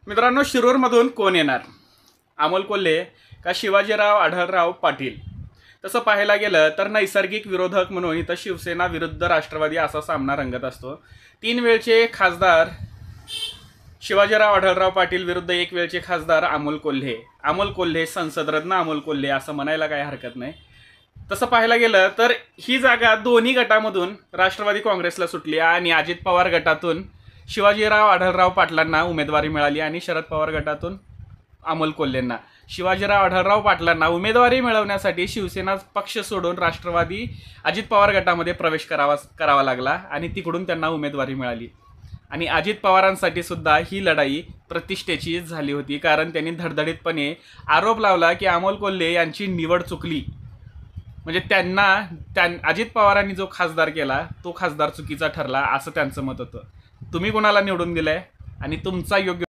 मित्रांनो, शिरूरमधून कोण येणार? अमोल कोल्हे का शिवाजीराव आढळराव पाटील? तसं पाहायला गेलं तर नैसर्गिक विरोधक म्हणून इथं शिवसेना विरुद्ध राष्ट्रवादी असा सामना रंगत असतो। 3 वेळचे खासदार शिवाजीराव आढळराव पाटील विरुद्ध 1 वेळचे खासदार अमोल कोल्हे। अमोल कोल्हे संसदरत्न अमोल कोल्हे असं म्हणायला काही हरकत नाही। तसं पाहायला गेलं तर ही जागा दोन्ही गटामधून राष्ट्रवादी काँग्रेसला सुटली आणि अजित पवार गटातून शिवाजीराव आढळराव पाटलांना उमेदवारी मिळाली आणि शरद पवार गटातून अमोल कोल्हेंना। शिवाजीराव आढळराव पाटलांना उमेदवारी मिळवण्यासाठी शिवसेना पक्ष सोडून राष्ट्रवादी अजित पवार गटामध्ये प्रवेश करावा लागला आणि तिकडून त्यांना उमेदवारी मिळाली। आणि अजित पवारांसाठी सुद्धा ही लढाई प्रतिष्ठेची झाली होती, कारण त्यांनी धडधडीतपणे आरोप लावला की अमोल कोल्हे यांची निवड चुकली, म्हणजे अजित पवारांनी जो खासदार केला तो खासदार चुकीचा ठरला असं त्यांचं मत होतं। तुम्ही कोणाला निवडून दिलंय आणि तुमचा योग्य